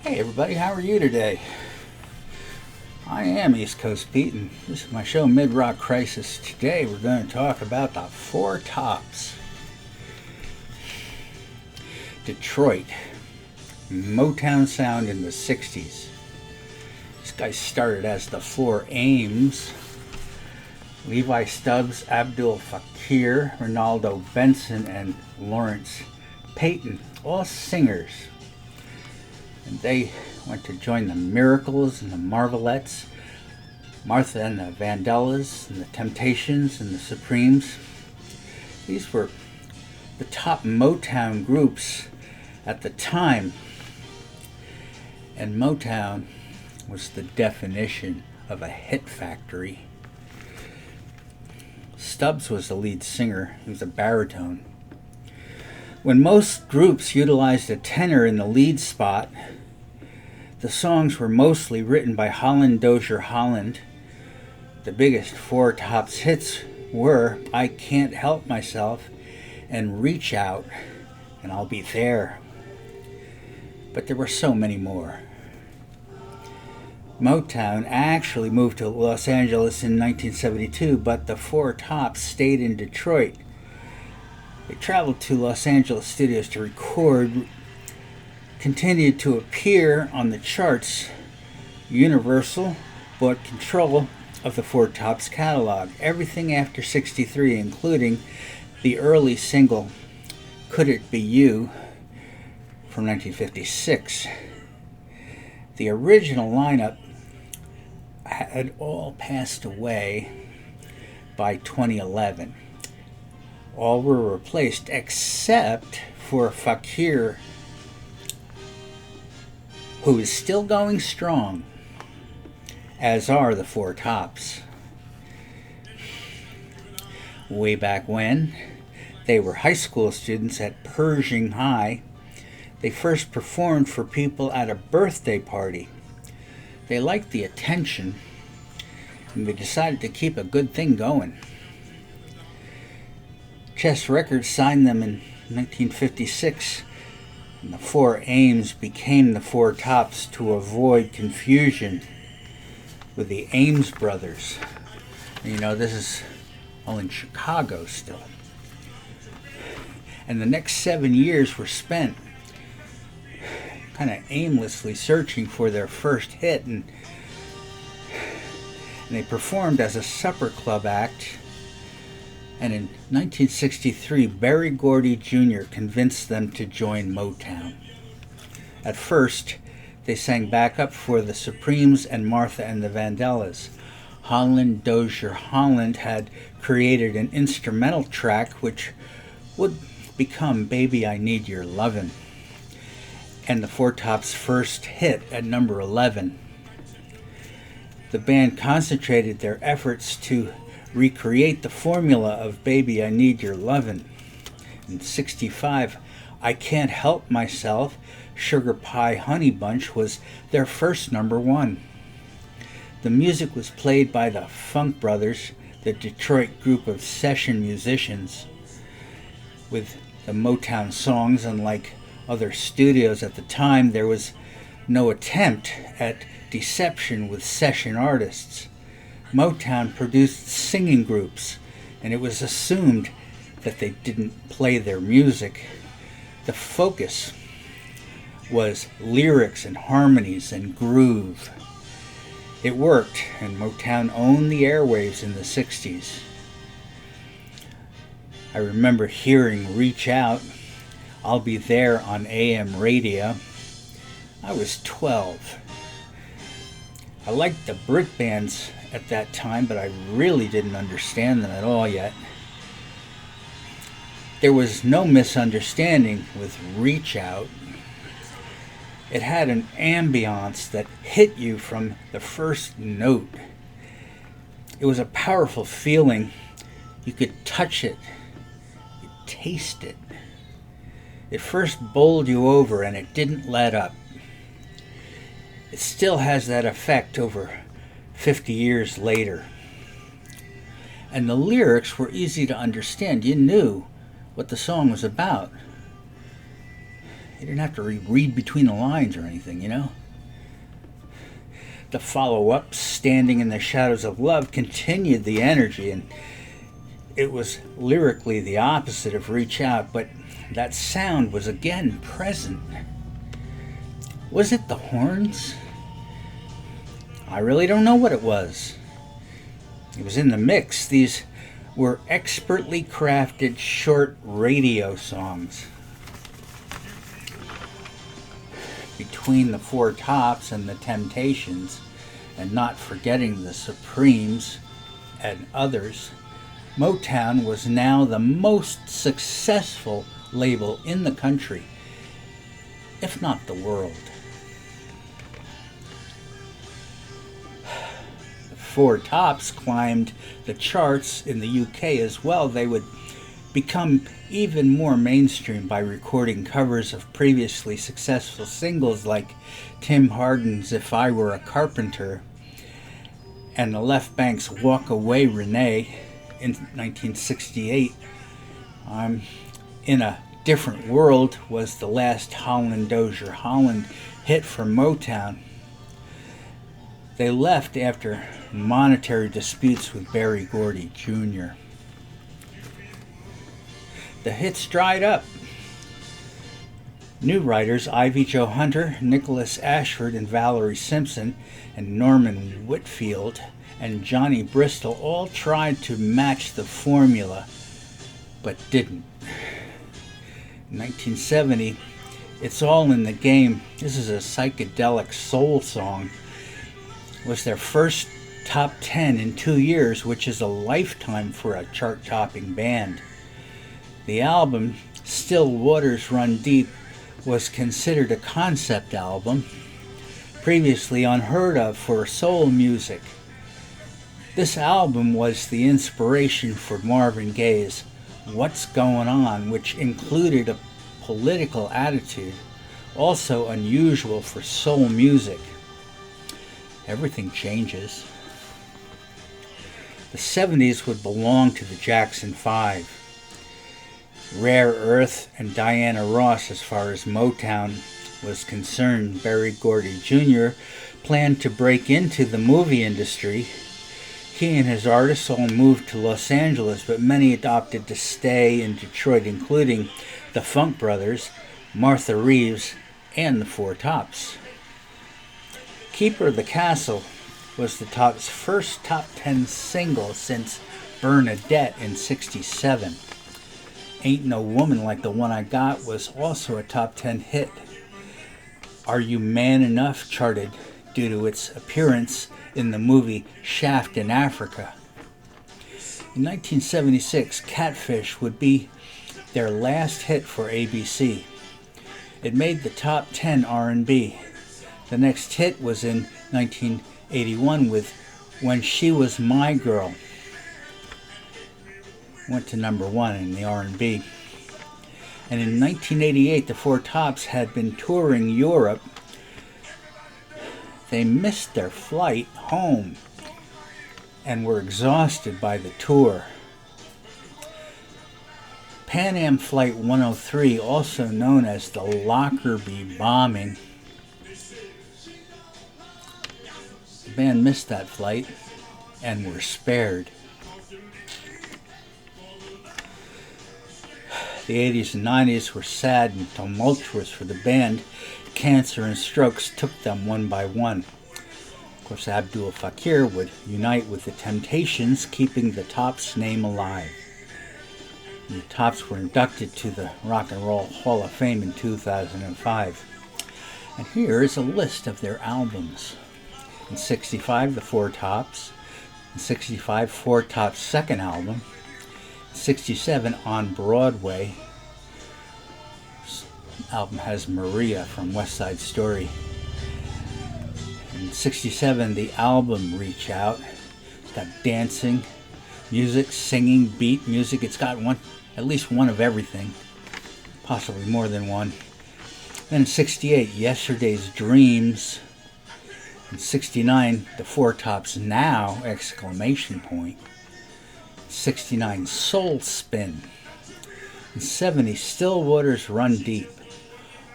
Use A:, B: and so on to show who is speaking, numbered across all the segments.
A: Hey everybody, how are you today? I am East Coast Pete, and this is my show Mid-Rock Crisis. Today we're going to talk about the Four Tops. Detroit, Motown sound in the 60s. This guy started as the Four Ames. Levi Stubbs, Abdul Fakir, Ronaldo Benson, and Lawrence Payton, all singers. And they went to join the Miracles and the Marvelettes, Martha and the Vandellas, and the Temptations and the Supremes. These were the top Motown groups at the time. And Motown was the definition of a hit factory. Stubbs was the lead singer. He was a baritone. When most groups utilized a tenor in the lead spot, the songs were mostly written by Holland Dozier Holland. The biggest Four Tops hits were I Can't Help Myself and Reach Out and I'll Be There. But there were so many more. Motown actually moved to Los Angeles in 1972, but the Four Tops stayed in Detroit. They traveled to Los Angeles studios to record, continued to appear on the charts. Universal bought control of the Four Tops catalog, everything after '63, including the early single Could It Be You from 1956. The original lineup had all passed away by 2011. All were replaced except for Fakir, who is still going strong, as are the Four Tops. Way back when, they were high school students at Pershing High. They first performed for people at a birthday party. They liked the attention, and they decided to keep a good thing going. Chess Records signed them in 1956, and the Four Ames became the Four Tops to avoid confusion with the Ames brothers. You know, this is all in Chicago still. And the next 7 years were spent kind of aimlessly searching for their first hit, and they performed as a supper club act. And in 1963, Berry Gordy Jr. convinced them to join Motown. At first, they sang backup for the Supremes and Martha and the Vandellas. Holland Dozier Holland had created an instrumental track which would become Baby I Need Your Lovin', and the Four Tops' first hit at number 11. The band concentrated their efforts to recreate the formula of Baby I Need Your Lovin'. In '65, I Can't Help Myself, Sugar Pie Honey Bunch was their first number one. The music was played by the Funk Brothers, the Detroit group of session musicians. With the Motown songs, unlike other studios at the time, there was no attempt at deception with session artists. Motown produced singing groups, and it was assumed that they didn't play their music. The focus was lyrics and harmonies and groove. It worked, and Motown owned the airwaves in the 60s. I remember hearing Reach Out, I'll Be There on AM radio. I was 12. I liked the Brit bands at that time, but I really didn't understand them at all yet. There was no misunderstanding with Reach Out. It had an ambiance that hit you from the first note. It was a powerful feeling. You could touch it, you could taste it. It first bowled you over, and it didn't let up. It still has that effect over 50 years later. And the lyrics were easy to understand. You knew what the song was about. You didn't have to read between the lines or anything, you know? The follow-up, Standing in the Shadows of Love, continued the energy, and it was lyrically the opposite of Reach Out, but that sound was again present. Was it the horns? I really don't know what it was. It was in the mix. These were expertly crafted short radio songs. Between the Four Tops and the Temptations, and not forgetting the Supremes and others, Motown was now the most successful label in the country, if not the world. The Four Tops climbed the charts in the UK as well. They would become even more mainstream by recording covers of previously successful singles like Tim Hardin's If I Were a Carpenter and the Left Bank's Walk Away Renee in 1968. In a Different World was the last Holland Dozier Holland hit for Motown. They left after monetary disputes with Berry Gordy Jr. The hits dried up. New writers Ivy Jo Hunter, Nicholas Ashford, and Valerie Simpson, and Norman Whitfield and Johnny Bristol all tried to match the formula, but didn't. In 1970, It's All in the Game, this is a psychedelic soul song, was their first top 10 in 2 years, which is a lifetime for a chart-topping band. The album, Still Waters Run Deep, was considered a concept album, previously unheard of for soul music. This album was the inspiration for Marvin Gaye's What's Going On, which included a political attitude, also unusual for soul music. Everything changes. The 70s would belong to the Jackson 5. Rare Earth and Diana Ross, as far as Motown was concerned. Berry Gordy Jr. planned to break into the movie industry. He and his artists all moved to Los Angeles, but many opted to stay in Detroit, including the Funk Brothers, Martha Reeves, and the Four Tops. Keeper of the Castle was the Tops' first top 10 single since Bernadette in '67. Ain't No Woman Like the One I Got was also a top 10 hit. Are You Man Enough charted due to its appearance in the movie Shaft in Africa. In 1976, Catfish would be their last hit for ABC. It made the top 10 R&B. The next hit was in 1981 with When She Was My Girl. Went to number 1 in the R&B. And in 1988, the Four Tops had been touring Europe. They missed their flight home and were exhausted by the tour. Pan Am Flight 103, also known as the Lockerbie bombing. The band missed that flight and were spared. The 80s and 90s were sad and tumultuous for the band. Cancer and strokes took them one by one. Of course, Abdul Fakir would unite with the Temptations, keeping the Tops' name alive. And the Tops were inducted to the Rock and Roll Hall of Fame in 2005. And here is a list of their albums. In '65, the Four Tops. In '65, Four Tops' second album. 67, On Broadway. This album has Maria from West Side Story. In '67, the album Reach Out. It's got dancing, music, singing, beat music. It's got at least one of everything, possibly more than one. Then in '68, Yesterday's Dreams. In '69, the Four Tops Now! Exclamation point. 69, Soul Spin. In '70, Still Waters Run Deep.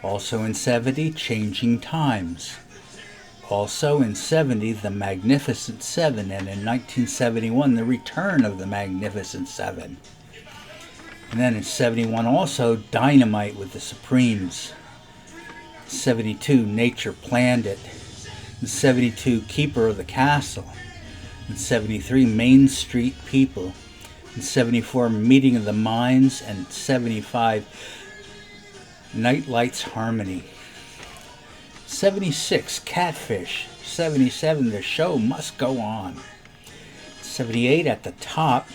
A: Also in 70, Changing Times. Also in 70, The Magnificent Seven, and in 1971, The Return of the Magnificent Seven. And then in 71 also, Dynamite with the Supremes. 72, Nature Planned It. In 72, Keeper of the Castle. In 73, Main Street People. In 74, Meeting of the Minds. And 75, Nightlights Harmony. 76, Catfish. 77, The Show Must Go On. 78, At the Top.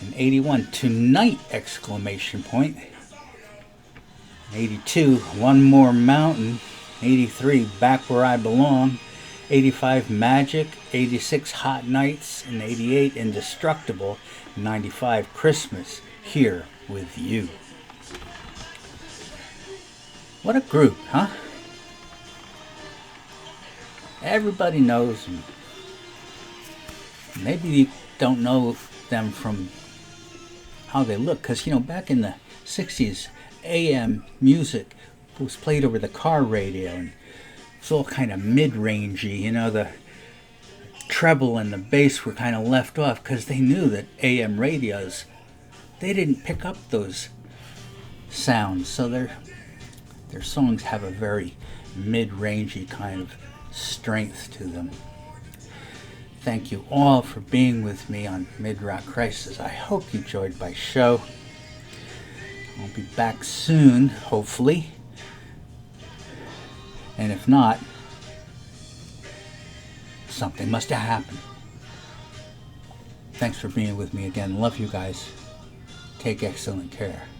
A: And 81, Tonight! 82, One More Mountain. 83, Back Where I Belong. 85, Magic. 86, Hot Nights. And 88, Indestructible. 95, Christmas, Here With You. What a group, huh? Everybody knows them. Maybe you don't know them from how they look, because, back in the 60s, AM music was played over the car radio, and it's all kind of mid-rangey. The treble and the bass were kind of left off because they knew that AM radios, they didn't pick up those sounds, so their songs have a very mid-rangey kind of strength to them. Thank you all for being with me on Midrock Crisis. I hope you enjoyed my show. I'll be back soon, hopefully. And if not, something must have happened. Thanks for being with me again. Love you guys. Take excellent care.